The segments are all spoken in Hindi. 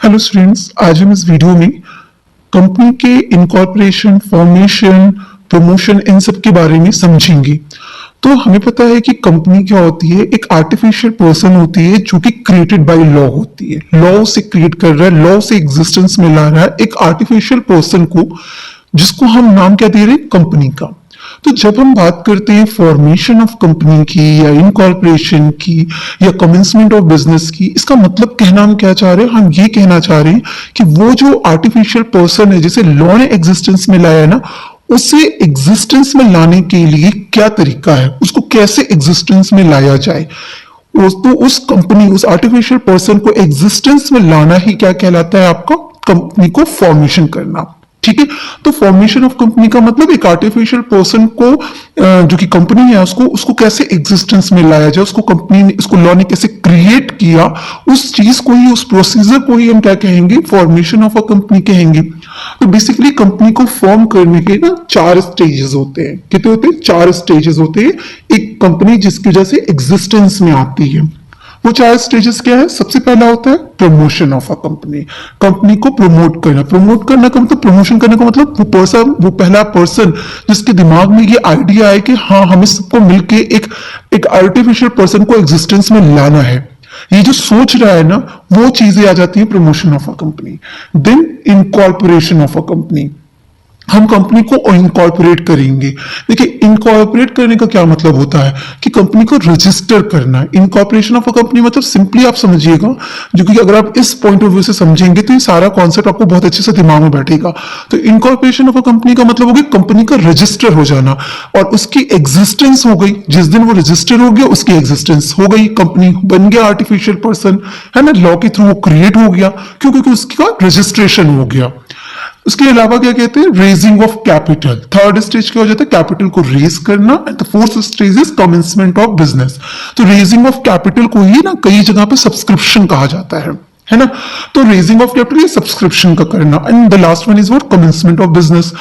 हेलो स्टूडेंट्स, आज हम इस वीडियो में कंपनी के इनकॉर्पोरेशन, फॉर्मेशन, प्रमोशन इन सब के बारे में समझेंगे। तो हमें पता है कि कंपनी क्या होती है, एक आर्टिफिशियल पर्सन होती है जो कि क्रिएटेड बाय लॉ होती है। लॉ से क्रिएट कर रहा है, लॉ से एग्जिस्टेंस में ला रहा है एक आर्टिफिशियल पर्सन को, जिसको हम नाम क्या दे रहे हैं, कंपनी का। तो जब हम बात करते हैं फॉर्मेशन ऑफ कंपनी की या इनकॉर्पोरेशन की या कमेंसमेंट ऑफ बिजनेस की, इसका मतलब कहना हम क्या चाह रहे हैं, हम ये कहना चाह रहे हैं कि वो जो आर्टिफिशियल पर्सन है जिसे लॉ ने एग्जिस्टेंस में लाया है ना, उसे एग्जिस्टेंस में लाने के लिए क्या तरीका है, उसको कैसे एग्जिस्टेंस में लाया जाए। उस कंपनी, उस आर्टिफिशियल पर्सन को एग्जिस्टेंस में लाना ही क्या कहलाता है, आपका कंपनी को फॉर्मेशन करना। ठीक है, तो फॉर्मेशन ऑफ कंपनी का मतलब एक आर्टिफिशियल पर्सन को जो कि कंपनी है उसको कैसे एग्जिस्टेंस में लाया जाए, उसको कंपनी ने, उसको लॉ ने कैसे क्रिएट किया, उस चीज को ही, उस प्रोसीजर को ही हम क्या कहेंगे, फॉर्मेशन ऑफ अ कंपनी कहेंगे। तो बेसिकली कंपनी को फॉर्म करने के ना 4 स्टेजेस होते हैं। कितने होते हैं? 4 स्टेजेस होते हैं एक कंपनी जिसकी वजह से एग्जिस्टेंस में आती है। वो 4 स्टेजेस क्या है? सबसे पहला होता है promotion of a company, company को प्रमोट करना। प्रमोट करना का मतलब, प्रमोशन करने का मतलब वो पहला पर्सन जिसके दिमाग में ये आइडिया है कि हाँ, हमें सबको मिलके एक आर्टिफिशियल पर्सन को एग्जिस्टेंस में लाना है, ये जो सोच रहा है ना, वो चीजें आ जाती है promotion of a company. Then incorporation of a company, हम कंपनी को इनकॉर्पोरेट करेंगे। देखिए, इनकॉर्पोरेट करने का क्या मतलब होता है कि कंपनी को रजिस्टर करना है। इनकॉर्पोरेशन ऑफ अ कंपनी मतलब सिंपली आप समझिएगा, जो कि अगर आप इस पॉइंट ऑफ व्यू से समझेंगे तो ये सारा कॉन्सेप्ट आपको बहुत अच्छे से दिमाग में बैठेगा। तो इनकॉर्पोरेशन ऑफ अ कंपनी का मतलब हो गया कंपनी का रजिस्टर हो जाना, और उसकी एग्जिस्टेंस हो गई। जिस दिन वो रजिस्टर हो गया, उसकी एग्जिस्टेंस हो गई, कंपनी बन गया आर्टिफिशियल पर्सन, है ना, लॉ के थ्रू वो क्रिएट हो गया, क्योंकि उसका रजिस्ट्रेशन हो गया। उसके अलावा क्या कहते हैं, raising of capital. Third stage क्या हो जाता है, कैपिटल को रेज करना। And the fourth stage is commencement of business. तो रेजिंग ऑफ कैपिटल को ही ना कई जगह पे सब्सक्रिप्शन कहा जाता है ना। तो रेजिंग ऑफ कैपिटल ये सब्सक्रिप्शन का करना। And the last one is what, commencement of business.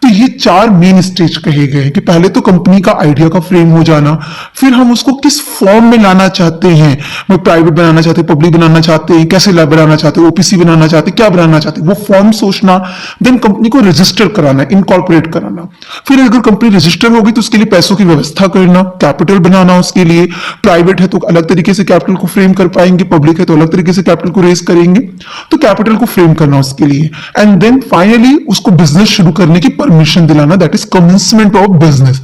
तो ये 4 मेन स्टेज कहे गए हैं कि पहले तो कंपनी का आइडिया का फ्रेम हो जाना, फिर हम उसको किस फॉर्म में लाना चाहते हैं, वो प्राइवेट बनाना चाहते हैं, पब्लिक बनाना चाहते हैं, कैसे बनाना चाहते हैं, ओपीसी बनाना चाहते हैं, क्या बनाना चाहते हैं, वो फॉर्म सोचना। देन कंपनी को रजिस्टर कराना, इनकॉर्पोरेट कराना। फिर अगर कंपनी रजिस्टर होगी तो उसके लिए पैसों की व्यवस्था करना, कैपिटल बनाना उसके लिए। प्राइवेट है तो अलग तरीके से कैपिटल को फ्रेम कर पाएंगे, पब्लिक है तो अलग तरीके से कैपिटल को रेज करेंगे, तो कैपिटल को फ्रेम करना उसके लिए। एंड देन फाइनली उसको बिजनेस शुरू करने की परमिशन दिलाना, that is commencement of business.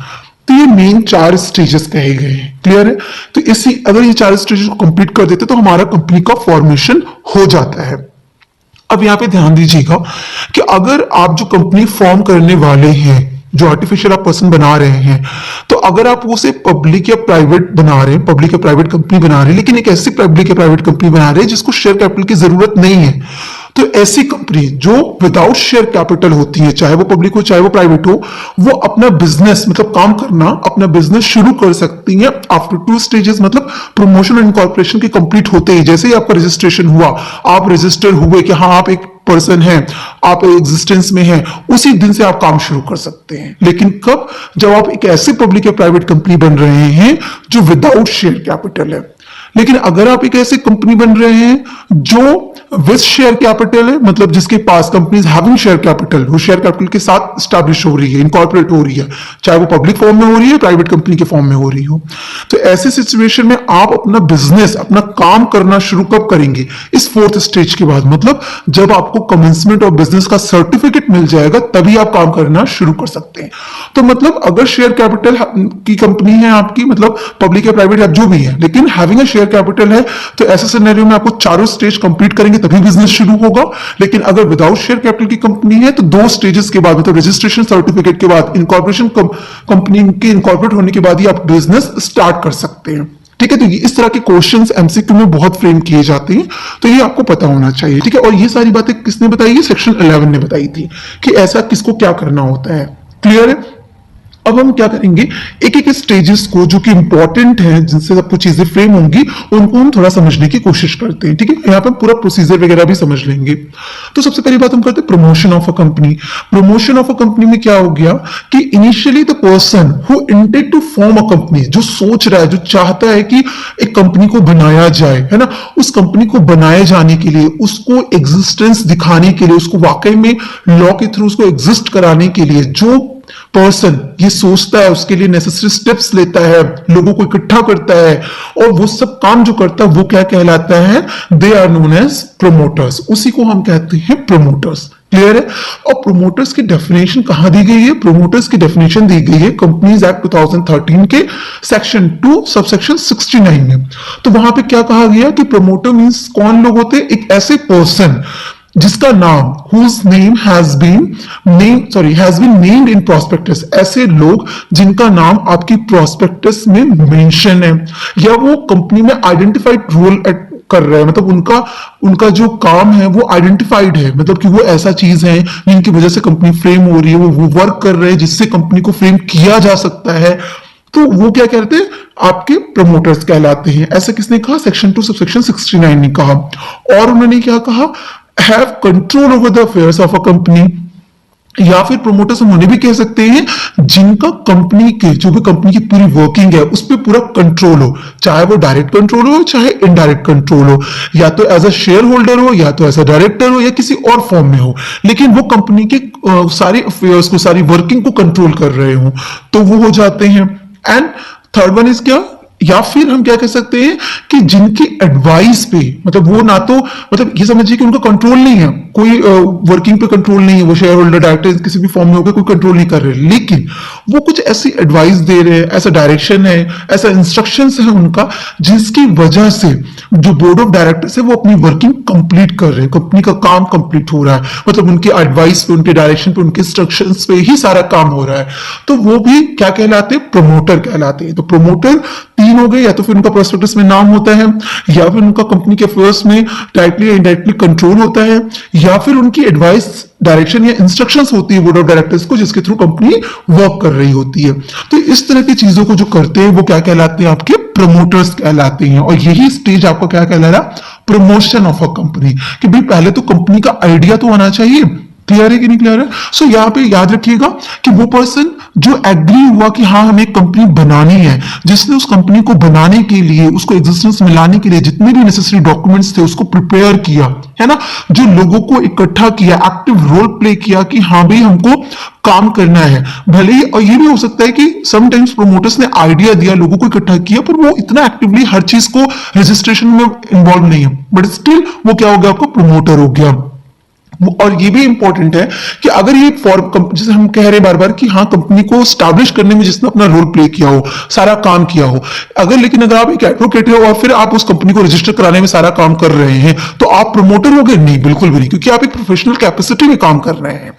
तो ये मेन 4 स्टेजेस कहे गए हैं। क्लियर है? तो इसी, अगर ये 4 स्टेजेस को कंप्लीट कर देते तो हमारा कंपनी का फॉर्मेशन हो जाता है। अब यहां पे ध्यान दीजिएगा कि अगर आप जो कंपनी फॉर्म करने वाले हैं, जो आर्टिफिशियल आप पर्सन बना रहे हैं, तो अगर आप उसे पब्लिक या प्राइवेट बना रहे हैं, पब्लिक या प्राइवेट कंपनी बना रहे हैं, लेकिन एक ऐसी पब्लिक या प्राइवेट कंपनी बना रहे हैं जिसको शेयर कैपिटल की जरूरत नहीं है, तो ऐसी कंपनी जो विदाउट शेयर कैपिटल होती है, चाहे वो पब्लिक हो चाहे वो प्राइवेट हो, वो अपना बिजनेस मतलब काम करना, अपना बिजनेस शुरू कर सकती है आफ्टर 2 स्टेजेस। मतलब प्रमोशन और इनकॉर्पोरेशन के कंप्लीट होते ही, जैसे ही आपका रजिस्ट्रेशन हुआ, आप रजिस्टर हुए कि हाँ आप एक पर्सन है, आप एग्जिस्टेंस में हैं, उसी दिन से आप काम शुरू कर सकते हैं। लेकिन कब? जब आप एक ऐसे पब्लिक या प्राइवेट कंपनी बन रहे हैं जो विदाउट शेयर कैपिटल है। लेकिन अगर आप एक ऐसी कंपनी बन रहे हैं जो विद शेयर कैपिटल है, मतलब जिसके पास कंपनीज हैविंग शेयर कैपिटल, वो शेयर कैपिटल के साथ स्टैब्लिश हो रही है, इनकॉर्पोरेट हो रही है, चाहे वो पब्लिक फॉर्म में हो रही है, प्राइवेट कंपनी के फॉर्म में हो रही हो, तो ऐसे सिचुएशन में आप अपना बिजनेस, अपना काम करना शुरू कब करेंगे? इस 4th स्टेज के बाद, मतलब जब आपको कमेंसमेंट ऑफ बिजनेस का सर्टिफिकेट मिल जाएगा तभी आप काम करना शुरू कर सकते हैं। तो मतलब अगर शेयर कैपिटल की कंपनी है आपकी, मतलब पब्लिक या प्राइवेट या जो भी है, लेकिन हैविंग अ शेयर कैपिटल है, तो ऐसे सिनेरियो में आपको 4 स्टेज कंप्लीट करेंगे तभी बिजनेस शुरू होगा। लेकिन अगर विदाउट शेयर कैपिटल की कंपनी है तो 2 स्टेजेस के बाद, मतलब रजिस्ट्रेशन सर्टिफिकेट के बाद, इनकॉर्पोरेशन कंपनी के इनकॉर्पोरेट होने के बाद ही आप बिजनेस स्टार्ट कर सकते हैं। ठीक है, तो इस तरह के क्वेश्चंस एमसीक्यू में बहुत फ्रेम किए जाते हैं, तो ये आपको पता होना चाहिए। ठीक है, और ये सारी बातें किसने बताई है? सेक्शन 11 ने बताई थी कि ऐसा किसको क्या करना होता है। क्लियर है? अब हम क्या करेंगे, एक एक स्टेजेस को जो कि इंपॉर्टेंट है, जिनसे सब कुछ चीजें फ्रेम होंगी, उनको हम थोड़ा समझने की कोशिश करते हैं। ठीक है, यहाँ पे पूरा प्रोसीजर वगैरह भी समझ लेंगे। तो सबसे पहली बात हम करते हैं promotion of a company. Promotion of a company में क्या हो गया कि initially the person who intend to form a company, जो सोच रहा है, जो चाहता है कि एक कंपनी को बनाया जाए, है ना, उस कंपनी को बनाए जाने के लिए, उसको एग्जिस्टेंस दिखाने के लिए, उसको वाकई में लॉ के थ्रू उसको एग्जिस्ट कराने के लिए जो पर्सन ये सोचता है, उसके लिए नेसेसरी स्टेप्स लेता है, लोगों को इकट्ठा करता है और वो सब काम जो करता है वो क्या कहलाता है, they are known as promoters. उसी को हम कहते हैं प्रोमोटर्स। क्लियर है? और प्रोमोटर्स की डेफिनेशन कहां दी गई है? प्रोमोटर्स की डेफिनेशन दी गई है कंपनीज एक्ट 2013 के सेक्शन 2 सबसेक्शन 69 में। तो वहां पे क्या कहा गया कि प्रोमोटर मींस कौन लोग होते हैं? एक ऐसे पर्सन जिसका नाम whose name has been named in prospectus, ऐसे लोग जिनका नाम आपकी प्रोस्पेक्टस में मेंशन है या वो कंपनी में आइडेंटिफाइड रोल कर रहे हैं, मतलब उनका जो काम है वो आइडेंटिफाइड है, मतलब कि वो ऐसा चीज है जिनकी वजह से कंपनी फ्रेम हो रही है, वो वर्क कर रहे हैं जिससे कंपनी को फ्रेम किया जा सकता है, तो वो क्या कहते हैं? आपके प्रमोटर्स कहलाते हैं। ऐसा किसने कहा? सेक्शन 2 सबसेक्शन 69 ने कहा। और उन्होंने क्या कहा? Have control over the affairs of a company, या फिर प्रोमोटर्स हम उन्हें भी कह सकते हैं जिनका कंपनी के जो भी कंपनी की पूरी वर्किंग है उस पर पूरा कंट्रोल हो, चाहे वो डायरेक्ट कंट्रोल हो चाहे इनडायरेक्ट कंट्रोल हो, या तो एज अ शेयर होल्डर हो या तो एज अ डायरेक्टर हो या किसी और फॉर्म में हो, लेकिन वो कंपनी के सारे अफेयर्स को, सारी वर्किंग को कंट्रोल कर रहे हो, तो वो हो जाते हैं। एंड थर्ड वन इज क्या? या फिर हम क्या कह सकते हैं कि जिनकी एडवाइस पे, मतलब वो ना तो, मतलब ये समझिए कि उनका कंट्रोल नहीं है, कोई वर्किंग पे कंट्रोल नहीं है, वो शेयर होल्डर डायरेक्टर किसी भी फॉर्म में होकर कोई कंट्रोल नहीं कर रहे, लेकिन वो कुछ ऐसी एडवाइस दे रहे हैं, ऐसा डायरेक्शन है, ऐसा इंस्ट्रक्शंस है उनका, जिसकी वजह से जो बोर्ड ऑफ डायरेक्टर्स है वो अपनी वर्किंग कंप्लीट कर रहे हैं, कंपनी का काम कंप्लीट हो रहा है, मतलब उनके एडवाइस पे, उनके डायरेक्शन पे, उनके इंस्ट्रक्शंस पे ही सारा काम हो रहा है, तो वो भी क्या कहलाते हैं? प्रमोटर कहलाते हैं। तो प्रमोटर तीन हो गए, या तो फिर उनका प्रोस्पेक्टस में नाम होता है, या फिर उनका कंपनी के अफेयर्स में डायरेक्टली या इनडायरेक्टली कंट्रोल होता है, या फिर उनकी एडवाइस, डायरेक्शन या इंस्ट्रक्शंस होती है बोर्ड ऑफ डायरेक्टर्स को, जिसके थ्रू कंपनी वर्क कर रही होती है। तो इस तरह की चीजों को जो करते हैं वो क्या कहलाते हैं? आपके प्रमोटर्स कहलाते हैं। और यही स्टेज आपको क्या कहला? प्रमोशन ऑफ अ कंपनी, कि भाई पहले तो कंपनी का आइडिया तो आना चाहिए। क्लियर है कि नहीं क्लियर है? सो यहाँ पे याद रखिएगा कि वो पर्सन जो एग्री हुआ कि हाँ हमें कंपनी बनानी है, जिसने उस कंपनी को बनाने के लिए, उसको एग्जिस्टेंस में लाने के लिए जितने भी नेसेसरी डॉक्यूमेंट्स थे उसको प्रिपेयर किया, है ना, जो लोगों को इकट्ठा किया, एक्टिव रोल प्ले किया कि हाँ भाई हमको काम करना है, भले ही, और ये भी हो सकता है कि समटाइम्स प्रोमोटर्स ने आइडिया दिया, लोगों को इकट्ठा किया, पर वो इतना एक्टिवली हर चीज को रजिस्ट्रेशन में इन्वॉल्व नहीं है, बट स्टिल वो क्या हो गया? आपका प्रोमोटर हो गया। और ये भी इंपॉर्टेंट है कि अगर ये जैसे हम कह रहे हैं बार बार कि हाँ कंपनी को स्टैब्लिश करने में जिसने अपना रोल प्ले किया हो, सारा काम किया हो, लेकिन अगर आप एक एडवोकेट हो और फिर आप उस कंपनी को रजिस्टर कराने में सारा काम कर रहे हैं, तो आप प्रमोटर हो गए? नहीं, बिल्कुल भी नहीं, क्योंकि आप एक प्रोफेशनल कैपेसिटी में काम कर रहे हैं।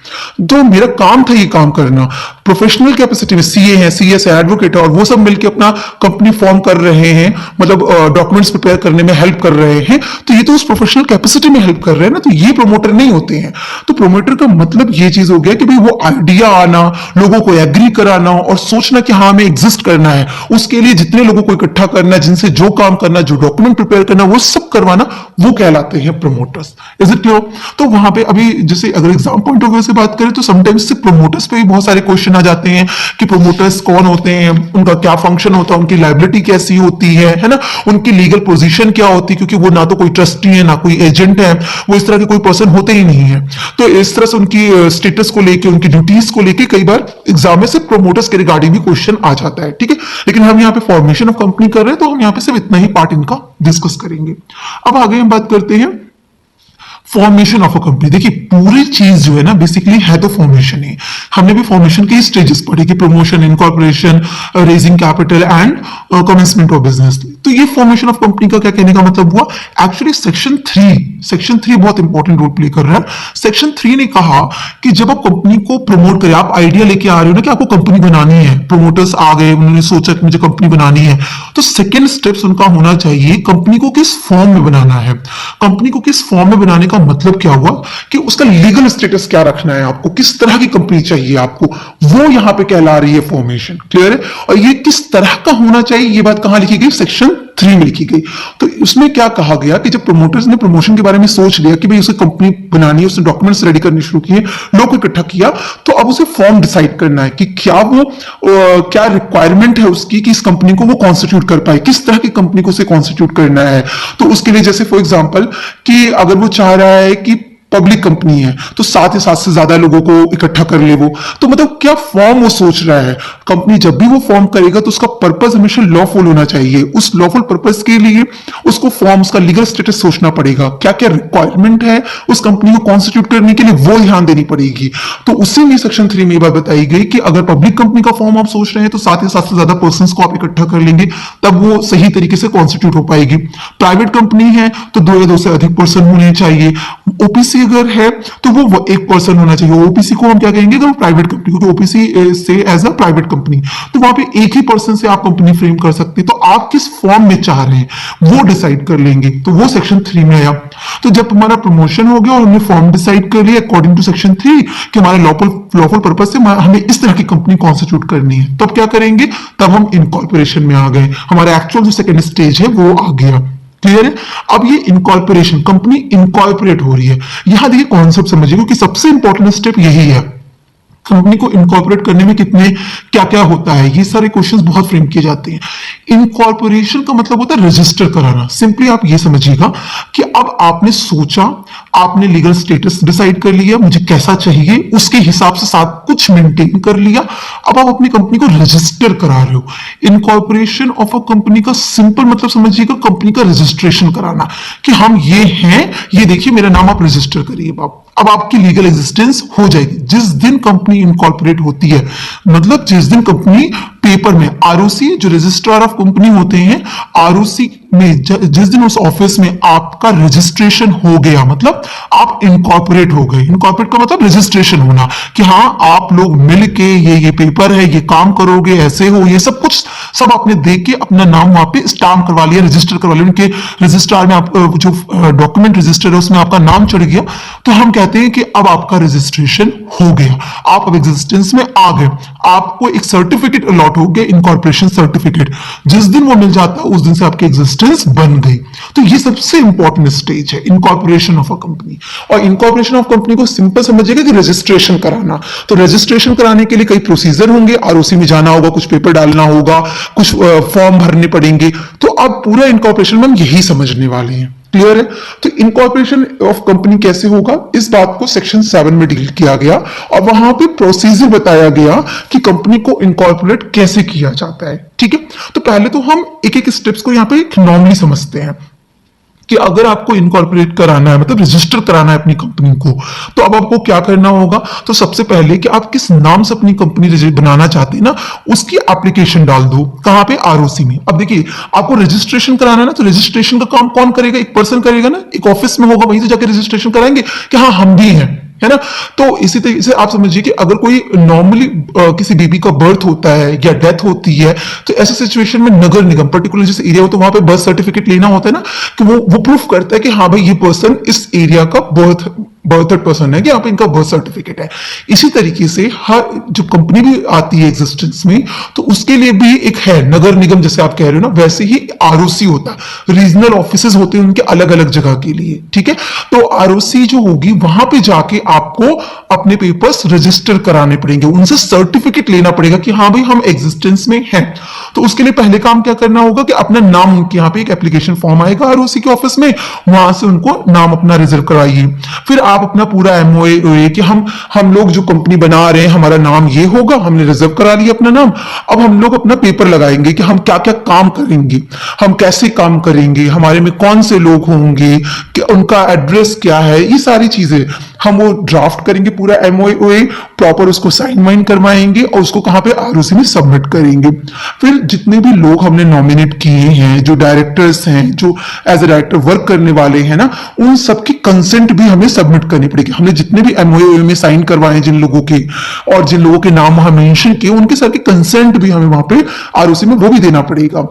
तो मेरा काम था ये काम करना, प्रोफेशनल कैपेसिटी में सीए है, सीएस है, एडवोकेट है, और वो सब मिलकर अपना कंपनी फॉर्म कर रहे हैं, मतलब डॉक्यूमेंट्स प्रिपेयर करने में हेल्प कर रहे हैं, तो ये तो उस प्रोफेशनल कैपेसिटी में हेल्प कर रहे हैं ना, तो ये प्रमोटर नहीं होते हैं। तो प्रोमोटर का मतलब ये चीज हो गया कि भाई वो आइडिया आना, लोगों को एग्री कराना और सोचना कि हाँ हमें एग्जिस्ट करना है, उसके लिए जितने लोगों को इकट्ठा करना, जिनसे जो काम करना, जो डॉक्यूमेंट प्रिपेयर करना, वो सब करवाना, वो कहलाते हैं प्रमोटर्स। Is it clear? तो वहां पे अभी जैसे अगर एग्जाम पॉइंट ऑफ व्यू से बात करें तो समटाइम्स से प्रमोटर्स पे भी बहुत सारे क्वेश्चन आ जाते हैं कि प्रमोटर्स कौन होते हैं, उनका क्या फंक्शन होता है, उनकी लायबिलिटी कैसी होती है ना, उनकी लीगल पोजीशन क्या होती है, क्योंकि वो ना तो कोई ट्रस्टी है ना कोई एजेंट है, वो इस तरह के कोई पर्सन होते ही नहीं है। तो इस तरह से उनकी स्टेटस को लेके, उनकी ड्यूटीज को लेके कई बार एग्जाम में से प्रोमोटर्स के रिगार्डिंग भी क्वेश्चन आ जाता है, ठीक है। लेकिन हम यहाँ पे फॉर्मेशन ऑफ कंपनी कर रहे हैं तो हम यहाँ पे सिर्फ इतना ही पार्ट इनका डिस्कस करेंगे। अब आगे हम बात करते हैं फॉर्मेशन ऑफ अ कंपनी। देखिए पूरी चीज जो है ना बेसिकली है तो फॉर्मेशन ही। हमने भी फॉर्मेशन के स्टेजेस पढ़े कि promotion, incorporation, raising capital and commencement of business. तो ये फॉर्मेशन ऑफ कंपनी का क्या कहने का मतलब हुआ, एक्चुअली सेक्शन 3 बहुत इंपॉर्टेंट रोल प्ले कर रहा है। सेक्शन 3 ने कहा कि जब आप कंपनी को प्रमोट करें, आप आइडिया लेके आ रहे हो ना कि आपको कंपनी बनानी है, प्रोमोटर्स आ गए, उन्होंने सोचा कि मुझे कंपनी बनानी है, तो सेकेंड स्टेप्स उनका होना चाहिए कंपनी को किस फॉर्म में बनाना है। कंपनी को किस फॉर्म में बनाने का मतलब क्या हुआ कि उसका लीगल स्टेटस क्या रखना है, आपको किस तरह की कंपनी चाहिए आपको, वो यहां पे कहला रही है फॉर्मेशन। क्लियर है? और ये किस तरह का होना चाहिए, ये बात कहां लिखी गई, सेक्शन 3 में लिखी गई। तो उसमें क्या कहा गया कि जब प्रमोटर्स ने प्रमोशन के बारे में सोच लिया कि भाई उसे कंपनी बनानी है, उसने डॉक्यूमेंट्स रेडी करने शुरू किए, लोगों को इकट्ठा किया, तो अब उसे फॉर्म डिसाइड करना है कि क्या वो क्या रिक्वायरमेंट है उसकी कि इस कंपनी को वो कॉन्स्टिट्यूट कर पाए, किस तरह की कंपनी को उसे कॉन्स्टिट्यूट करना है। तो उसके लिए जैसे फॉर एग्जाम्पल कि अगर वो चाह रहा है कि पब्लिक कंपनी है तो 7 से ज्यादा लोगों को इकट्ठा कर ले, वो तो मतलब क्या फॉर्म वो सोच रहा है। कंपनी जब भी वो फॉर्म करेगा तो उसका पर्पस हमेशा लॉफुल होना चाहिए, उस लॉफुल पर्पस के लिए उसको फॉर्म, उसका लीगल स्टेटस सोचना पड़ेगा, क्या क्या रिक्वायरमेंट है उस कंपनी को कॉन्स्टिट्यूट करने के लिए, वो ध्यान देनी पड़ेगी। तो उसी में सेक्शन 3 में ये बात बताई गई कि अगर पब्लिक कंपनी का फॉर्म आप सोच रहे हैं तो 7 से ज्यादा पर्सन को आप इकट्ठा कर लेंगे, तब वो सही तरीके से कॉन्स्टिट्यूट हो पाएगी। प्राइवेट कंपनी है तो 2 या 2 से अधिक पर्सन होने चाहिए। ओपीसी अगर है तो वो 1 पर्सन होना चाहिए। ओपीसी को हम क्या कहेंगे, अगर प्राइवेट कंपनी, क्योंकि ओपीसी से एज अ प्राइवेट कंपनी, तो वहां पे एक ही पर्सन से आप कंपनी फ्रेम कर सकते हैं। तो आप किस फॉर्म में चाह रहे हैं वो डिसाइड कर लेंगे, तो वो सेक्शन 3 में आया। तो जब हमारा प्रमोशन हो गया और हमने फॉर्म डिसाइड कर लिया अकॉर्डिंग टू सेक्शन 3 कि हमारे लॉफुल पर्पज से हमें इस तरह की कंपनी कॉन्स्टिट्यूट करनी है, तब क्या करेंगे, तब हम इनकॉर्पोरेशन में आ गए। हमारा एक्चुअल जो सेकेंड स्टेज है वो आ गया। क्लियर है? अब ये इनकॉर्पोरेशन, कंपनी इनकॉर्पोरेट हो रही है। यहां देखिए कॉन्सेप्ट समझिए, क्योंकि सबसे इंपॉर्टेंट स्टेप यही है। कंपनी को इनकॉर्पोरेट करने में कितने क्या क्या होता है, ये सारे क्वेश्चंस बहुत फ्रेम किए जाते हैं। इनकॉर्पोरेशन का मतलब होता है रजिस्टर कराना। सिंपली आप ये समझिएगा कि अब आपने सोचा, आपने लीगल स्टेटस डिसाइड कर लिया, मुझे कैसा चाहिए, उसके हिसाब से सब कुछ मेंटेन कर लिया। अब आप अपनी कंपनी को रजिस्टर करा रहे हो। इनकॉर्पोरेशन ऑफ अ कंपनी का सिंपल मतलब समझिएगा, कंपनी का रजिस्ट्रेशन कराना कि हम ये हैं, ये देखिए मेरा नाम आप रजिस्टर करिए। अब आपकी लीगल एग्जिस्टेंस हो जाएगी जिस दिन कंपनी इनकॉर्पोरेट होती है। मतलब जिस दिन कंपनी पेपर में, आरओसी जो रजिस्ट्रार ऑफ कंपनी होते हैं, आरओसी में जिस दिन उस ऑफिस में आपका रजिस्ट्रेशन हो गया, मतलब आप इनकॉर्पोरेट हो गए। इनकॉर्पोरेट का मतलब रजिस्ट्रेशन होना कि हाँ आप लोग मिलके ये पेपर है, ये काम करोगे, ऐसे हो, ये सब कुछ सब आपने देख के अपना नाम वहां पे स्टाम्प करवा लिया, रजिस्टर करवा लिया। उनके रजिस्ट्रार में आप जो डॉक्यूमेंट रजिस्टर है उसमें आपका नाम चढ़ गया, तो हम कहते हैं कि अब आपका रजिस्ट्रेशन हो गया, आप अब एग्जिस्टेंस में आ गए। आपको एक सर्टिफिकेट अलॉट हो गया, इनकॉर्पोरेशन सर्टिफिकेट। जिस दिन वो मिल जाता है उस दिन से आपकी एग्जिस्टेंस बन गई। तो ये सबसे इंपॉर्टेंट स्टेज है, इनकॉर्पोरेशन ऑफ अ कंपनी। और इनकॉर्पोरेशन ऑफ कंपनी को सिंपल समझिएगा कि रजिस्ट्रेशन कराना। तो रजिस्ट्रेशन कराने के लिए कई प्रोसीजर होंगे, आरओसी में जाना होगा, कुछ पेपर डालना होगा, कुछ फॉर्म भरने पड़ेंगे। तो अब पूरा इनकॉर्पोरेशन में हम यही समझने वाले हैं। क्लियर है? तो इनकॉर्पोरेशन ऑफ कंपनी कैसे होगा, इस बात को सेक्शन 7 में डील किया गया और वहां पे प्रोसीजर बताया गया कि कंपनी को इनकॉर्पोरेट कैसे किया जाता है। ठीक है, तो पहले तो हम एक एक स्टेप्स को यहां पे नॉर्मली समझते हैं कि अगर आपको इनकॉर्पोरेट कराना है, मतलब रजिस्टर कराना है अपनी कंपनी को, तो अब आपको क्या करना होगा। तो सबसे पहले कि आप किस नाम से अपनी कंपनी बनाना चाहते हैं ना, उसकी एप्लीकेशन डाल दो। कहां पे? आरओसी में। अब देखिए आपको रजिस्ट्रेशन कराना है ना, तो रजिस्ट्रेशन का काम कौन करेगा? एक पर्सन करेगा ना, एक ऑफिस में होगा, वहीं से जाकर रजिस्ट्रेशन कराएंगे कि हाँ हम भी हैं, है ना। तो इसी तरीके से आप समझिए कि अगर कोई नॉर्मली किसी बेबी का बर्थ होता है या डेथ होती है, तो ऐसे सिचुएशन में नगर निगम पर्टिकुलर जिस एरिया हो, तो वहां पे बर्थ सर्टिफिकेट लेना होता है ना, कि वो प्रूफ करता है कि हाँ भाई ये पर्सन इस एरिया का बर्थड पर्सन है, कि यहाँ पे इनका बर्थ सर्टिफिकेट है। इसी तरीके से हर जो कंपनी भी आती है एग्जिस्टेंस में, तो उसके लिए भी एक है नगर निगम, जैसे आप कह रहे हो ना, वैसे ही आरओसी होता है। रीजनल ऑफिसेज होते हैं उनके अलग अलग जगह के लिए। ठीक है, तो आरओसी जो होगी वहां पे जाके आपको अपने पेपर्स रजिस्टर कराने पड़ेंगे, उनसे सर्टिफिकेट लेना पड़ेगा कि हाँ भाई हम एग्जिस्टेंस में हैं। तो उसके लिए पहले काम क्या करना होगा कि अपना नाम, उनके यहाँ पे एक एप्लीकेशन फॉर्म आएगा आरओसी के ऑफिस में, वहां से उनको नाम अपना रिजर्व कराइए। फिर आप अपना पूरा एमओए कि हम लोग जो कंपनी बना रहे हैं हमारा नाम ये होगा, हमने रिजर्व करा लिया अपना नाम। अब हम लोग अपना पेपर लगाएंगे कि हम क्या क्या काम करेंगे, हम कैसे काम करेंगे, हमारे में कौन से लोग होंगे, कि उनका एड्रेस क्या है, ये सारी चीजें हम वो ड्राफ्ट करेंगे पूरा एमओए, प्रॉपर उसको साइन वाइन करवाएंगे और उसको कहां पे आरओसी में सबमिट करेंगे। फिर जितने भी लोग हमने नॉमिनेट किए हैं, जो डायरेक्टर्स हैं, जो एज ए डायरेक्टर वर्क करने वाले हैं ना, उन सबकी कंसेंट भी हमें सबमिट करनी पड़ेगी। हमने जितने भी एमओए में साइन करवाए जिन लोगों के और जिन लोगों के नाम वहां मेंशन किए, उनके साथ कंसेंट भी हमें वहां पे आरओसी में वो भी देना पड़ेगा।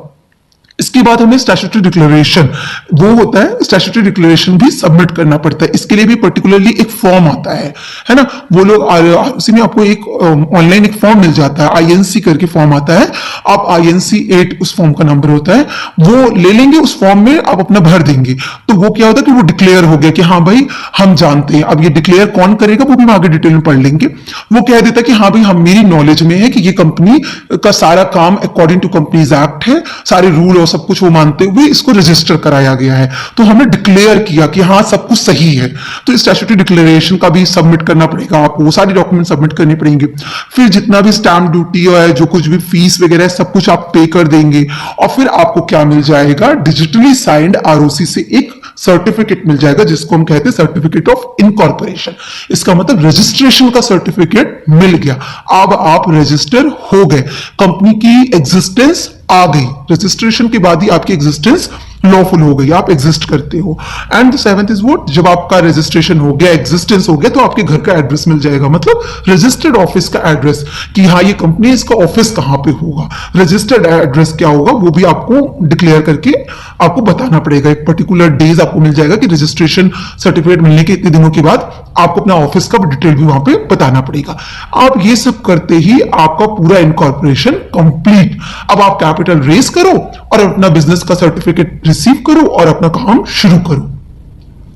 इसके बाद हमें स्टैट्यूटरी डिक्लेरेशन, वो होता है स्टैट्यूटरी डिक्लेरेशन भी सबमिट करना पड़ता है। इसके लिए भी पर्टिकुलरली एक फॉर्म आता है ना। वो लोग आरओसी में आपको एक ऑनलाइन एक फॉर्म मिल जाता है, आईएनसी करके फॉर्म आता है। आप आईएनसी 8 उस फॉर्म का नंबर होता है, वो ले लेंगे, उस फॉर्म में आप अपना भर देंगे। तो वो क्या होता है कि वो डिक्लेयर हो गया कि हाँ भाई हम जानते हैं। अब ये डिक्लेयर कौन करेगा वो भी हम आगे डिटेल में पढ़ लेंगे। वो कह देता है कि हाँ भाई हम मेरी नॉलेज में है कि ये कंपनी का सारा काम अकॉर्डिंग टू कंपनीज एक्ट है, सारे रूल सब कुछ वो मानते हुए इसको रजिस्टर कराया गया है। तो हमने डिक्लेयर किया कि हाँ सब कुछ सही है। तो इस स्टैट्यूटरी डिक्लेरेशन का भी सबमिट करना पड़ेगा आपको, वो सारी डॉक्यूमेंट सबमिट करने पड़ेंगे। फिर जितना भी स्टैम्प ड्यूटी है, जो कुछ भी फीस वगैरह सब कुछ आप पे कर देंगे और फिर आपको क्या मिल जाएगा, डिजिटली साइंड आरओसी से एक सर्टिफिकेट मिल जाएगा, जिसको हम कहते हैं सर्टिफिकेट ऑफ इनकॉर्पोरेशन। इसका मतलब रजिस्ट्रेशन का सर्टिफिकेट मिल गया। अब आप रजिस्टर हो गए, कंपनी की एग्जिस्टेंस आ गई। रजिस्ट्रेशन के बाद ही आपकी एग्जिस्टेंस लॉफुल हो गई, आप एग्जिस्ट करते हो। And the seventh is what, जब आपका रजिस्ट्रेशन हो गया, एग्जिस्टेंस हो गया, तो आपके घर का एड्रेस मिल जाएगा, मतलब रजिस्टर्ड ऑफिस का एड्रेस कि हाँ ये कंपनी, इसका ऑफिस कहां पे होगा, रजिस्टर्ड एड्रेस क्या होगा वो भी आपको डिक्लेयर करके आपको बताना पड़ेगा। एक पर्टिकुलर डेज आपको मिल जाएगा कि रजिस्ट्रेशन सर्टिफिकेट मिलने के इतने दिनों के बाद आपको अपना ऑफिस का डिटेल भी वहां पे बताना पड़ेगा। आप ये सब करते ही आपका पूरा इनकॉर्पोरेशन कंप्लीट। अब आप कैपिटल रेज करो और अपना बिजनेस का सर्टिफिकेट रिसीव करो और अपना काम शुरू करो।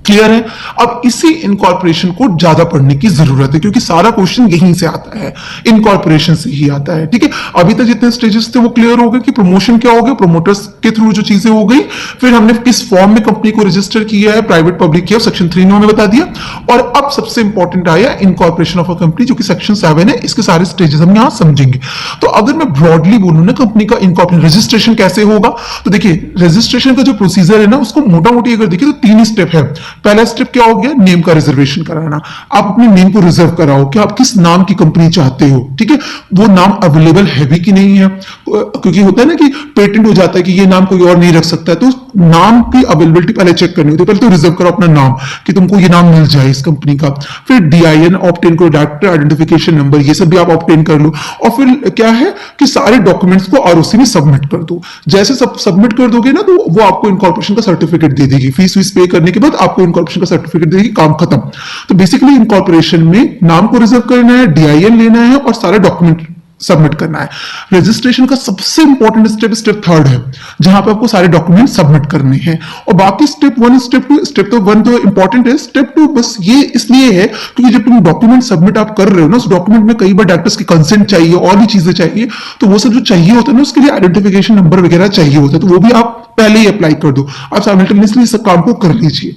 क्लियर है। अब इसी इनकॉर्पोरेशन को ज्यादा पढ़ने की जरूरत है, क्योंकि सारा क्वेश्चन यहीं से आता है, इनकॉर्पोरेशन से ही आता है। ठीक है, अभी तक जितने स्टेजेस थे वो क्लियर हो गए कि प्रमोशन क्या हो गया, प्रमोटर्स के थ्रू जो चीजें हो गई, फिर हमने किस फॉर्म में कंपनी को रजिस्टर किया है, प्राइवेट पब्लिक किया, सेक्शन 3 ने हमें बता दिया। और अब सबसे इंपॉर्टेंट आया इनकॉर्पोरेशन ऑफ अ कंपनी, जो कि सेक्शन 7 है। इसके सारे स्टेजेस हम यहां समझेंगे। तो अगर मैं ब्रॉडली बोलूं ना कंपनी का इनकॉर्पोरेशन रजिस्ट्रेशन कैसे होगा, तो देखिए रजिस्ट्रेशन का जो प्रोसीजर है ना, उसको मोटा मोटी अगर देखिए तो 3 स्टेप है। पहला स्टेप क्या हो गया, नेम का रिजर्वेशन कराना। आप अपने नेम को रिजर्व कराओ कि आप किस नाम की कंपनी चाहते हो। ठीक है, वो नाम अवेलेबल है भी कि नहीं है, क्योंकि होता है ना कि पेटेंट हो जाता है कि ये नाम कोई और नहीं रख सकता है, तो नाम की अवेलेबिलिटी पहले चेक करनी होती है। पहले तो रिजर्व करो अपना नाम कि तुमको ये नाम मिल जाए इस कंपनी का। फिर डीआईएन ऑब्टेन करो, डायरेक्टर आइडेंटिफिकेशन नंबर, ये सब भी आप ऑब्टेन कर लो। और फिर क्या है कि सारे डॉक्यूमेंट्स को आरओसी में सबमिट कर दो। जैसे सब सबमिट कर दोगे ना, तो वो आपको इनकॉर्पोरेशन का सर्टिफिकेट दे देगी। फीस वीस पे करने के बाद आपको इनकॉर्पोरेशन का सर्टिफिकेट देगी, काम खत्म। तो बेसिकली इनकॉर्पोरेशन में नाम को रिजर्व करना है, डीआईएन लेना है और सारे डॉक्यूमेंट सबमिट करना है। रजिस्ट्रेशन का सबसे इंपॉर्टेंट स्टेप 3 है, जहां पे आपको सारे डॉक्यूमेंट सबमिट करने हैं। और बाकी स्टेप 1 स्टेप 2 1 तो इंपॉर्टेंट है, स्टेप 2 बस ये इसलिए है क्योंकि जब तुम डॉक्यूमेंट सबमिट आप कर रहे हो ना, उस डॉक्यूमेंट में कई बार डायरेक्टर्स की कंसेंट चाहिए और भी चीजें चाहिए, तो वो सब जो चाहिए होता है ना, उसके लिए आइडेंटिफिकेशन नंबर वगैरह चाहिए होता है, तो वो भी आप पहले ही अप्लाई कर दो। आप साइमल्टेनियसली इस काम को कर लीजिए।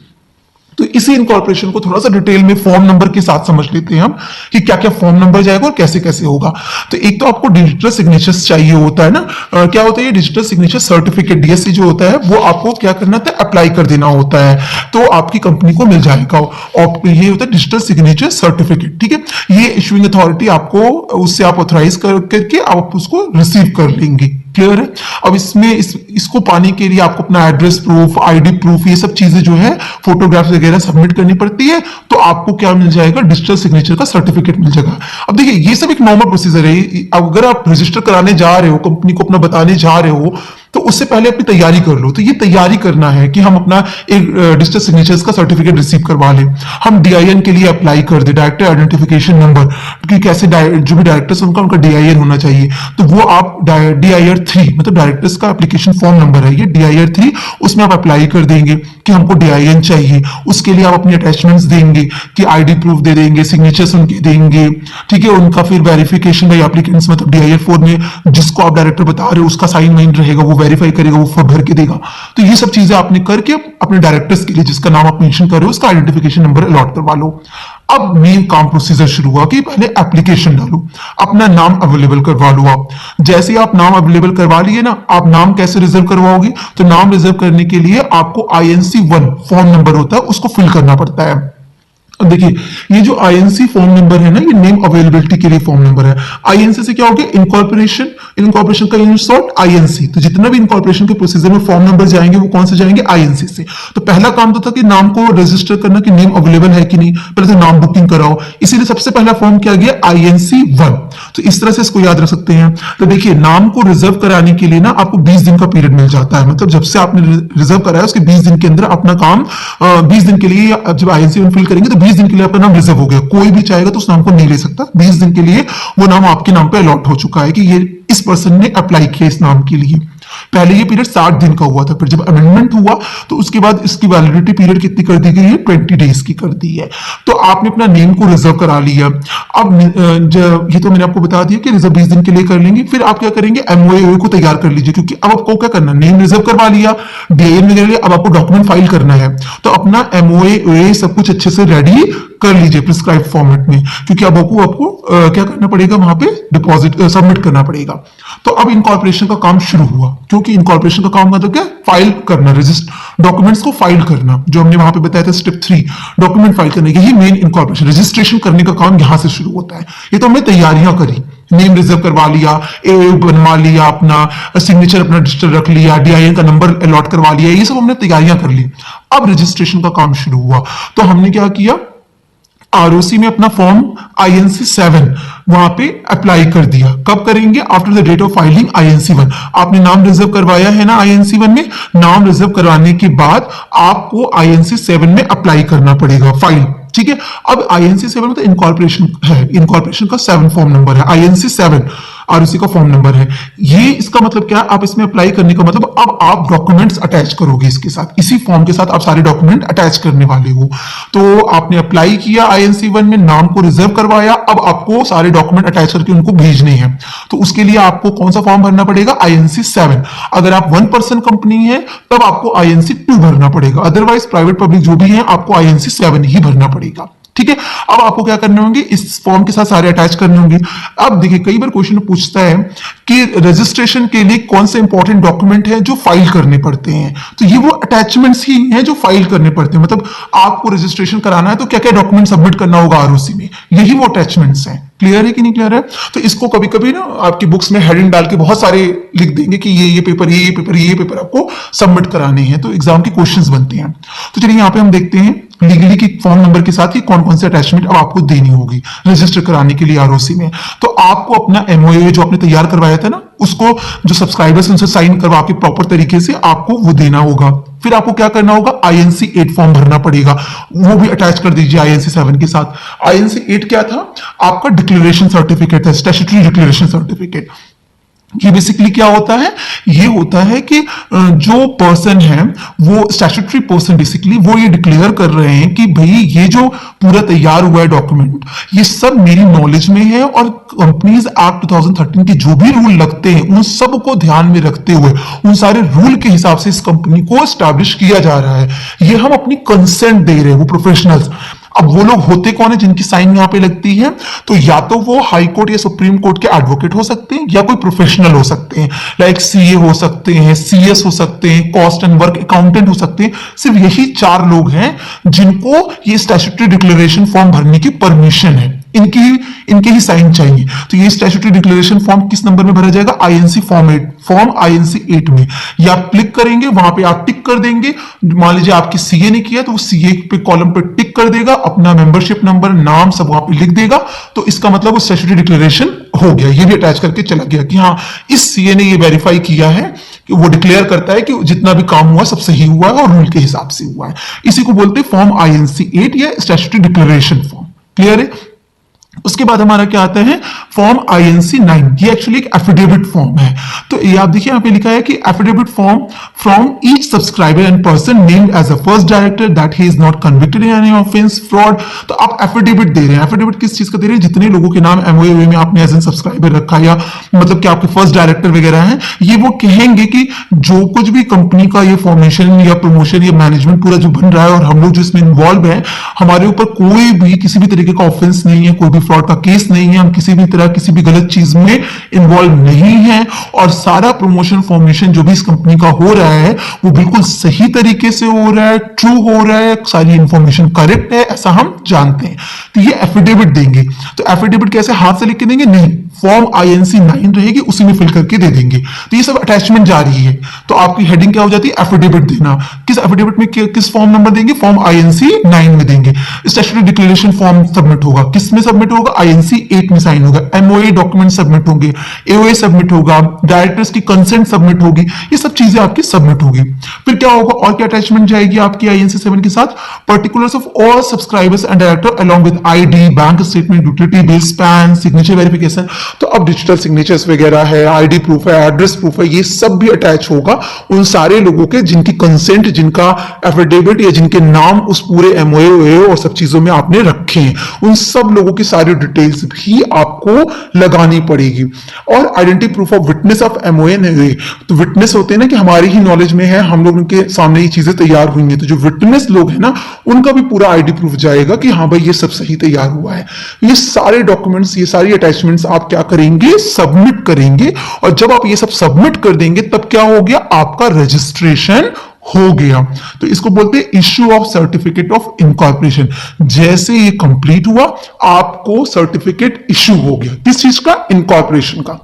तो इसी इनकॉर्पोरेशन को थोड़ा सा डिटेल में फॉर्म नंबर के साथ समझ लेते हैं हम कि क्या क्या फॉर्म नंबर जाएगा और कैसे कैसे होगा। तो एक तो आपको डिजिटल सिग्नेचर्स चाहिए होता है ना। क्या होता है ये डिजिटल सिग्नेचर सर्टिफिकेट, डीएससी जो होता है, वो आपको क्या करना था, अप्लाई कर देना होता है, तो आपकी कंपनी को मिल जाएगा। और ये होता है डिजिटल सिग्नेचर सर्टिफिकेट। ठीक है, ये इशुइंग अथॉरिटी आपको, उससे आप ऑथराइज करके आप उसको रिसीव कर लेंगे। क्लियर है। अब इसमें इसको पाने के लिए आपको अपना एड्रेस प्रूफ, आईडी प्रूफ, ये सब चीजें जो है, फोटोग्राफ्स वगैरह सबमिट करनी पड़ती है। तो आपको क्या मिल जाएगा, डिजिटल सिग्नेचर का सर्टिफिकेट मिल जाएगा। अब देखिए ये सब एक नॉर्मल प्रोसीजर है। अगर आप रजिस्टर कराने जा रहे हो, कंपनी को अपना बताने जा रहे हो, तो उससे पहले अपनी तैयारी कर लो। तो ये तैयारी करना है कि हम अपना एक डिजिटल सिग्नेचर्स का सर्टिफिकेट रिसीव करवा लें, हम डीआईएन के लिए अप्लाई कर दे, डायरेक्टर आइडेंटिफिकेशन नंबर, क्योंकि कैसे जो भी डायरेक्टर्स उनका डीआईएन होना चाहिए, तो वो आप डीआईआर 3 मतलब डायरेक्टर्स का एप्लीकेशन फॉर्म नंबर है ये, डीआईआर 3, उसमें आप अप्लाई कर देंगे कि हमको डीआईएन चाहिए। उसके लिए आप अपनी अटैचमेंट्स देंगे कि आईडी प्रूफ दे देंगे, सिग्नेचर्स उनके देंगे। ठीक है, उनका फिर वेरिफिकेशन बाय एप्लीकेंट्स, मतलब डीआईआर 4 में जिसको आप डायरेक्टर बता रहे हो उसका साइन वाइन रहेगा, वो वेरीफाई करेगा, वो फॉर्म भर के देगा। तो ये सब चीजें आपने करके अपने डायरेक्टर्स के लिए, जिसका नाम आप मेंशन कर रहे हो, उसका आइडेंटिफिकेशन नंबर अलॉट करवा लो। अब मेन काम प्रोसीजर शुरू हुआ कि पहले एप्लीकेशन डालो, अपना नाम अवेलेबल करवा लो। आप जैसे ही आप नाम अवेलेबल करवा लिए ना, आप नाम कैसे रिजर्व करवाओगे, तो नाम रिजर्व करने के लिए आपको INC 1 फॉर्म नंबर होता है, उसको फिल करना पड़ता है। अब देखिए, ये जो आईएनसी फॉर्म नंबर है ना, ये नेम अवेलेबिलिटी के लिए फॉर्म नंबर है। आईएनसी से क्या हो गया, इनकॉर्पोरेशन, इनकॉर्पोरेशन का यूनिट शॉर्ट आईएनसी। तो जितना भी इनकॉर्पोरेशन के प्रोसीजर में फॉर्म नंबर जाएंगे वो कौन से जाएंगे, आईएनसी से। तो पहला काम तो था कि नाम को रजिस्टर करना कि नेम अवेलेबल है कि नहीं, पहले तो नाम बुकिंग कराओ, इसीलिए सबसे पहला फॉर्म क्या गया, आईएनसी 1। तो इस तरह से इसको याद रख सकते हैं। तो देखिए, नाम को रिजर्व कराने के लिए ना आपको 20 दिन का पीरियड मिल जाता है, मतलब जब से आपने रिजर्व कराया उसके 20 दिन के अंदर अपना काम 20 दिन के लिए, जब आईएनसी 1 फिल करेंगे तो 20 दिन के लिए आपका नाम रिजर्व हो गया। कोई भी चाहेगा तो उस नाम को नहीं ले सकता, 20 दिन के लिए वो नाम आपके नाम पे अलॉट हो चुका है कि ये इस पर्सन ने अप्लाई किया इस नाम के लिए। पहले ये पीरियड 60 दिन का हुआ था, फिर जब अमेंडमेंट हुआ तो उसके बाद इसकी वैलिडिटी पीरियड कितनी कर दी गई है, 20 डेज की कर दी है। तो आपने अपना नेम को रिजर्व करा लिया। अब ये तो मैंने आपको बता दिया कि रिजर्व 20 दिन के लिए कर लेंगे। फिर आप क्या करेंगे, एमओए को तैयार कर लीजिए, क्योंकि अब आपको क्या करना, नेम रिजर्व करवा लिया, डीआईएन वगैरह लिया, अब आपको डॉक्यूमेंट फाइल करना है। तो अपना एमओए सब कुछ अच्छे से रेडी कर लीजिए प्रिस्क्राइब फॉर्मेट में, क्योंकि अब आपको क्या करना पड़ेगा, वहां पे डिपॉजिट सबमिट करना पड़ेगा। तो अब इनकॉर्पोरेशन का काम शुरू हुआ, क्योंकि इनकॉर्पोरेशन का काम मतलब क्या, फाइल करना, रजिस्टर डॉक्यूमेंट्स को फाइल करना, जो हमने वहां पे बताया था स्टेप 3, डॉक्यूमेंट फाइल करने, यही मेन इनकॉर्पोरेशन रजिस्ट्रेशन करने का काम यहां से शुरू होता है। ये तो हमने तैयारियां करी, नेम रिजर्व करवा लिया, एओए बनवा लिया, अपना सिग्नेचर अपना रजिस्टर रख लिया, डीआईएन का नंबर अलॉट करवा लिया, ये सब हमने तैयारियां कर ली। अब रजिस्ट्रेशन का काम शुरू हुआ। तो हमने क्या किया, आरओसी में अपना फॉर्म आईएनसी 7 वहां पे अप्लाई कर दिया। कब करेंगे, after the date of filing INC 1। आपने नाम रिजर्व करवाया है ना आईएनसी 1 में, नाम रिजर्व करवाने के बाद आपको आईएनसी 7 में अप्लाई करना पड़ेगा फाइल, ठीक है। अब आईएनसी 7 में तो इनकॉर्पोरेशन है, इनकॉर्पोरेशन का 7 फॉर्म नंबर है, आईएनसी 7 आरओसी का फॉर्म नंबर है। ये इसका मतलब क्या है, आप इसमें अप्लाई करने का मतलब अब आप डॉक्यूमेंट्स अटैच करोगे इसके साथ, इसी फॉर्म के साथ आप सारे डॉक्यूमेंट अटैच करने वाले हो। तो आपने अप्लाई किया आईएनसी 1 में, नाम को रिजर्व करवाया, अब आपको सारे डॉक्यूमेंट अटैच करके उनको भेजने हैं। तो उसके लिए आपको कौन सा फॉर्म भरना पड़ेगा, आईएनसी 7। अगर आप 1 पर्सन कंपनी है तब आपको आईएनसी 2 भरना पड़ेगा, अदरवाइज प्राइवेट पब्लिक जो भी है आपको आईएनसी 7 ही भरना पड़ेगा, ठीक है। अब आपको क्या करने होंगे, इस फॉर्म के साथ सारे अटैच करने होंगे। अब देखिए, कई बार क्वेश्चन पूछता है कि रजिस्ट्रेशन के लिए कौन से इंपॉर्टेंट डॉक्यूमेंट है जो फाइल करने पड़ते हैं। तो ये वो अटैचमेंट्स ही हैं जो फाइल करने पड़ते हैं, मतलब आपको रजिस्ट्रेशन कराना है तो क्या क्या डॉक्यूमेंट सबमिट करना होगा आरओसी में, यही वो अटैचमेंट्स हैं। क्लियर है कि नहीं क्लियर है। तो इसको कभी कभी ना आपकी बुक्स में हेडिंग डाल के बहुत सारे लिख देंगे कि ये पेपर, ये पेपर, ये पेपर आपको सबमिट कराने हैं, तो एग्जाम के क्वेश्चंस बनते हैं। तो चलिए यहाँ पे हम देखते हैं लीगली की फॉर्म नंबर के साथ ही कौन कौन से अटैचमेंट अब आपको देनी होगी रजिस्टर कराने के लिए आरओसी में। तो आपको अपना एमओए जो आपने तैयार करवाया था ना, उसको जो सब्सक्राइबर्स उनसे साइन करवा के प्रॉपर तरीके से आपको वो देना होगा। फिर आपको क्या करना होगा, आईएनसी 8 फॉर्म भरना पड़ेगा, वो भी अटैच कर दीजिए आईएनसी 7 के साथ। आईएनसी 8 क्या था, आपका डिक्लेरेशन सर्टिफिकेट था, स्टैट्यूटरी डिक्लेरेशन सर्टिफिकेट। ये बेसिकली क्या होता है, ये होता है कि जो पर्सन है वो स्टैट्यूटरी पर्सन बेसिकली वो ये डिक्लेयर कर रहे हैं कि भाई ये जो पूरा तैयार हुआ है डॉक्यूमेंट, ये सब मेरी नॉलेज में है और कंपनीज एक्ट 2013 के जो भी रूल लगते हैं उन सब को ध्यान में रखते हुए उन सारे रूल के हिसाब से इस कंपनी को एस्टैब्लिश किया जा रहा है। ये हम अपनी कंसेंट दे रहे हैं, वो प्रोफेशनल्स। अब वो लोग होते कौन है जिनकी साइन यहाँ पे लगती है, तो या तो वो हाई कोर्ट या सुप्रीम कोर्ट के एडवोकेट हो सकते हैं या कोई प्रोफेशनल हो सकते हैं, लाइक सीए हो सकते हैं, सीएस हो सकते हैं, कॉस्ट एंड वर्क अकाउंटेंट हो सकते हैं। सिर्फ यही 4 लोग हैं जिनको ये स्टैट्यूटरी डिक्लेरेशन फॉर्म भरने की परमिशन है, इनके ही साइन चाहिए। तो ये स्टैट्यूटरी डिक्लेरेशन फॉर्म किस नंबर में भरा जाएगा, आईएनसी फॉर्म आईएनसी 8 में। ये आप क्लिक करेंगे, वहां पे आप टिक कर देंगे। मान लीजिए आपकी सीए ने किया तो वो सीए पे कॉलम पे टिक कर देगा, अपना मेंबरशिप नंबर, नाम सब वहां पे लिख देगा। तो इसका मतलब वो स्टैट्यूटरी डिक्लेरेशन हो गया। ये भी अटैच करके चला गया कि हाँ इस सीए ने ये वेरीफाई किया है, कि वो डिक्लेयर करता है कि जितना भी काम हुआ सब सही हुआ है और रूल के हिसाब से हुआ है। इसी को बोलते हैं फॉर्म आईएनसी 8 या स्टैट्यूटरी डिक्लेरेशन फॉर्म। क्लियर है। उसके बाद हमारा क्या आता है, फॉर्म आईएनसी 9। ये एक्चुअली एक एफिडेविट फॉर्म है। तो ये आप देखिए यहाँ पे लिखा है कि affidavit form from each subscriber and person named as a first director that he is not convicted in any offence fraud. तो आप एफिडेविट दे रहे हैं। एफिडेविट किस चीज का दे रहे हैं, जितने लोगों के नाम एमओए में आपने एज एन सब्सक्राइबर रखा या मतलब कि आपके फर्स्ट डायरेक्टर वगैरह हैं, ये वो कहेंगे कि जो कुछ भी कंपनी का ये फॉर्मेशन या प्रमोशन या मैनेजमेंट पूरा जो बन रहा है और हम लोग जो इसमें इन्वॉल्व है, हमारे ऊपर कोई भी किसी भी तरीके का ऑफेंस नहीं है, कोई भी फ्रॉड का केस नहीं है, हम किसी भी तरह वगैरह किसी भी गलत चीज में इन्वॉल्व नहीं है और सारा प्रमोशन फॉर्मेशन जो भी इस कंपनी का हो रहा है वो बिल्कुल सही तरीके से हो रहा है, ट्रू हो रहा है, सारी इंफॉर्मेशन करेक्ट है, ऐसा हम जानते हैं। तो ये एफिडेविट देंगे। तो एफिडेविट कैसे हाथ से लिख के देंगे? नहीं, फॉर्म INC 9 रहेगी, उसी में फिल करके दे देंगे। तो ये सब अटैचमेंट जा रही है। तो आपकी हेडिंग क्या हो जाती है? एफिडेविट देना। किस एफिडेविट में किस फॉर्म नंबर देंगे? फॉर्म INC 9 में देंगे। स्टैट्यूटरी डिक्लेरेशन फॉर्म सबमिट होगा, किस में सबमिट होगा? INC 8 में साइन होगा। MOA डॉक्यूमेंट सबमिट होंगे, AOA सबमिट होगा, डायरेक्टर्स की कंसेंट सबमिट होगी, ये सब चीजें आपकी सबमिट होगी। फिर क्या होगा और क्या अटैचमेंट जाएगी आपकी INC 7 के साथ? Particulars of all subscribers and director along with ID, bank statement, utility bills, pan, signature verification. तो अब डिजिटल सिग्नेचर्स वगैरह है, ID प्रूफ है, एड्रेस प्रूफ है, ये सब भी अटैच होगा उन सारे लोगों के जिनकी कंसेंट, जिनका एफिडेविट या जिनके नाम उस पूरे MOA और सब चीजों में आपने रखे हैं, उन सब लोगों की सारी डिटेल्स भी आपको लगानी पड़ेगी। और identity proof of witness of MOA ने, तो विटनेस होते हैं ना कि हमारी ही नॉलेज में है, हम लोग उनके सामने ये चीजें तैयार हुई हैं, तो जो विटनेस लोग हैं ना उनका भी पूरा ID प्रूफ जाएगा कि हाँ भाई ये सब सही तैयार हुआ है। ये सारे डॉक्यूमेंट्स, ये सारी अटैचमेंट्स आप क्या करेंगे? सबमिट करेंगे। और जब आप ये सब सबमिट कर देंगे तब क्या हो गया? आपका रजिस्ट्रेशन हो गया। तो इसको बोलते हैं issue of certificate of incorporation. जैसे ये कंप्लीट हुआ आपको सर्टिफिकेट इश्यू हो गया। किस चीज का? इनकॉर्पोरेशन का।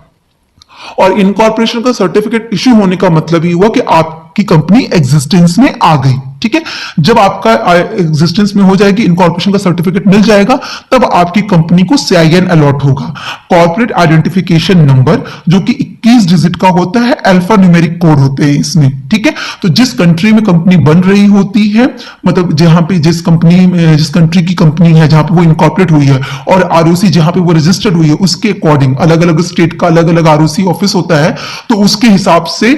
और इनकॉर्पोरेशन का सर्टिफिकेट इश्यू होने का मतलब ही हुआ कि आपकी कंपनी एग्जिस्टेंस में आ गई। ठीक है, जब आपका एग्जिस्टेंस में हो जाएगी, इनकॉर्पोरेशन का सर्टिफिकेट मिल जाएगा, तब आपकी कंपनी को CIN अलॉट होगा, कॉर्पोरेट आइडेंटिफिकेशन नंबर, जो कि 21 डिजिट का होता है, अल्फा न्यूमेरिक कोड होते हैं इसमें। ठीक है, तो जिस कंट्री में कंपनी बन रही होती है, मतलब जहां पे जिस कंट्री की कंपनी है, जहां पे वो इनकॉर्पोरेट हुई है, और ROC जहां पे वो रजिस्टर्ड हुई है, उसके अकॉर्डिंग अलग अलग स्टेट का अलग अलग ROC ऑफिस होता है, तो उसके हिसाब से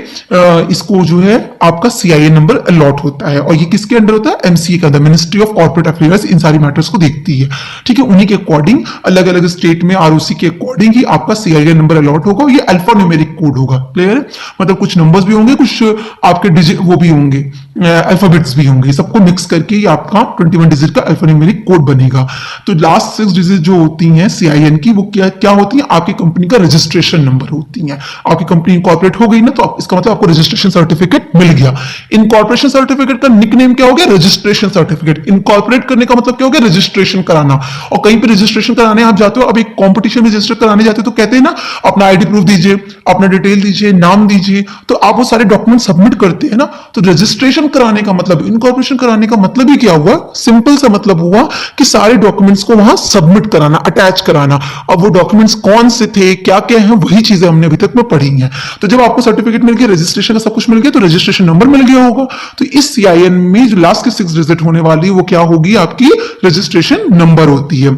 इसको जो है आपका CIN नंबर अलॉट होता है। और ये किसके अंडर होता है? MCA के अंदर, ministry of corporate affairs in सारी मैटर्स को देखती है। ठीक है, उन्हीं के अकॉर्डिंग अलग अलग स्टेट में ROC के अकॉर्डिंग ही आपका CIN नंबर अलॉट होगा। ये अल्फा न्यूमेरिक कोड होगा। क्लियर है? मतलब कुछ नंबर्स भी होंगे, कुछ आपके डिजिट वो भी होंगे, अल्फाबेट्स भी होंगे, सबको मिक्स करके ये आपका 21 डिजिट का अल्फा न्यूमेरिक कोड बनेगा। तो लास्ट 6 डिजिट जो होती हैं CIN की, वो क्या होती है? आपकी कंपनी का रजिस्ट्रेशन नंबर होती है। आपकी कंपनी इनकॉर्पोरेट हो गई ना, तो इसका मतलब आपको रजिस्ट्रेशन सर्टिफिकेट मिल गया। इनकॉर्पोरेशन सर्टिफिकेट का निकनेम क्या हो गया? Registration certificate. इनकॉर्पोरेट करने का मतलब क्या हो गया? रजिस्ट्रेशन कराना। और कहीं पे रजिस्ट्रेशन कराने आप जाते हो, अब एक कॉम्पिटिशन में रजिस्टर कराने जाते हो, तो कहते हैं ना अपना ID प्रूफ दीजिए, अपना डिटेल दीजिए, नाम दीजिए, तो आप वो सारे डॉक्यूमेंट सबमिट करते हैं ना। तो रजिस्ट्रेशन कराने का मतलब, इनकॉर्पोरेशन कराने का मतलब ही क्या हुआ? सिंपल सा मतलब हुआ कि सारे डॉक्यूमेंट्स को वहां सबमिट कराना, अटैच कराना। अब वो डॉक्यूमेंट्स कौन से थे, क्या क्या है, वही चीजें हमने अभी तक में पढ़ी हैं। तो जब आपको सर्टिफिकेट मिल गया, रजिस्ट्रेशन का सब कुछ मिल गया, तो रजिस्ट्रेशन नंबर मिल गया होगा। तो इस CIN में जो लास्ट के 6 डिजिट होने वाली वो क्या होगी? आपकी रजिस्ट्रेशन नंबर होती है।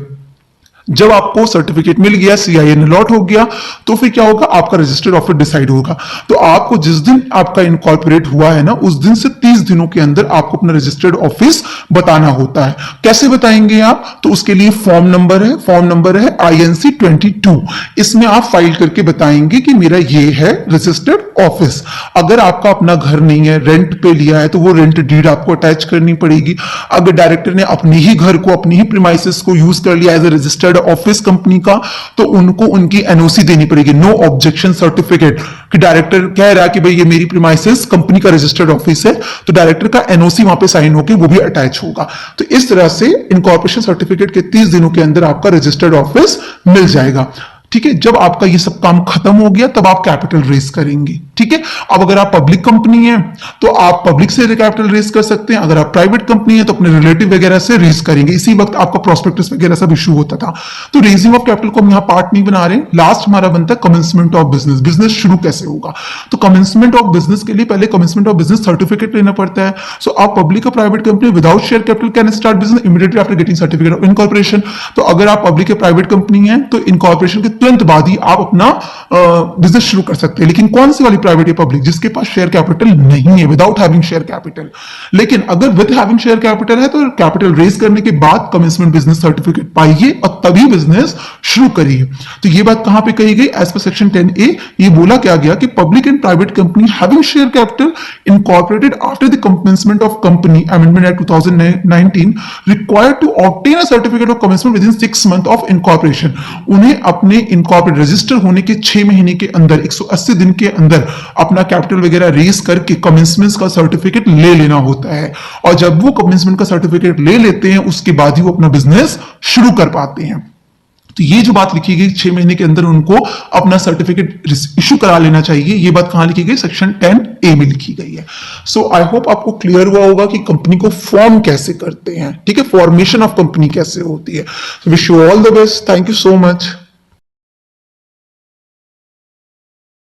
जब आपको सर्टिफिकेट मिल गया, CIN अलॉट हो गया, तो फिर क्या होगा? आपका रजिस्टर्ड ऑफिस डिसाइड होगा। तो आपको जिस दिन आपका इनकॉर्पोरेट हुआ है ना, उस दिन से 30 दिनों के अंदर आपको अपना रजिस्टर्ड ऑफिस बताना होता है। कैसे बताएंगे आप? तो उसके लिए फॉर्म नंबर है, फॉर्म नंबर है INC 22। इसमें आप फाइल करके बताएंगे कि मेरा ये है रजिस्टर्ड ऑफिस। अगर आपका अपना घर नहीं है, रेंट पे लिया है, तो वो रेंट डीड आपको अटैच करनी पड़ेगी। अगर डायरेक्टर ने अपने ही घर को, अपनी ही प्रीमाइसेस को यूज कर लिया as a registered office company का, तो उनको उनकी NOC देनी पड़ेगी, नो ऑब्जेक्शन सर्टिफिकेट, कि डायरेक्टर कह रहा है कि भाई ये मेरी प्रीमाइसेस कंपनी का रजिस्टर्ड ऑफिस है, तो डायरेक्टर का NOC वहां पे साइन होकर वो भी अटैच होगा। तो इस तरह से इनकॉर्पोरेशन सर्टिफिकेट के 30 दिनों के अंदर आपका रजिस्टर्ड ऑफिस मिल जाएगा। ठीक है, जब आपका ये सब काम खत्म हो गया, तब आप कैपिटल रेस करेंगे। ठीक है, अब अगर आप पब्लिक कंपनी है तो आप पब्लिक से कैपिटल रेस कर सकते हैं। अगर आप प्राइवेट कंपनी है तो अपने रिलेटिव वगैरह से रेस करेंगे। इसी वक्त आपका प्रोस्पेक्टस वगैरह सब इशू होता था। तो रेजिंग ऑफ कैपिटल को हम यहाँ पार्ट नहीं बना रहे। लास्ट हमारा बनता है कमेंसमेंट ऑफ बिजनेस। बिजनेस शुरू कैसे होगा? तो कमेंसमेंट ऑफ बिजनेस के लिए पहले कमेंसमेंट ऑफ बिजनेस सर्टिफिकेट लेना पड़ता है। सो आप पब्लिक और private company without share capital can start business immediately after getting certificate of incorporation. तो अगर आप पब्लिक या प्राइवेट कंपनी है तो इनकॉर्पोरेशन के तुरंत बाद ही आप अपना बिजनेस शुरू कर सकते हैं। लेकिन कौन सी वाली प्राइवेट या पब्लिक, जिसके पास शेयर कैपिटल नहीं है, विदाउट हैविंग शेयर कैपिटल। लेकिन अगर विद हैविंग शेयर कैपिटल है तो कैपिटल रेज करने के बाद कमेंसमेंट बिजनेस सर्टिफिकेट पाइए और तभी बिजनेस शुरू करिए। तो ये बात कहां पे कही गई? एज पर सेक्शन 10A ये बोला क्या गया कि public and private company having share capital incorporated after the commencement of company amendment act 2019 required to obtain a certificate of commencement within 6 month of incorporation. उन्हें अपने इनकॉर्पोरेट रजिस्टर होने के 6 महीने के अंदर 180 दिन के अंदर अपना कैपिटल वगैरह रेज करके कमेंसमेंट का सर्टिफिकेट ले लेना होता है। और जब वो कमेंसमेंट का सर्टिफिकेट ले लेते हैं उसके बाद ही वो अपना बिजनेस शुरू कर पाते हैं। तो ये जो बात लिखी गई 6 महीने के अंदर उनको अपना सर्टिफिकेट इशू करा लेना चाहिए, ये बात कहां लिखी गई? सेक्शन 10A में लिखी गई है। सो आई होप आपको क्लियर हुआ होगा कि कंपनी को फॉर्म कैसे करते हैं, ठीक है, फॉर्मेशन ऑफ कंपनी कैसे होती है। Wish you all the best, thank you so much.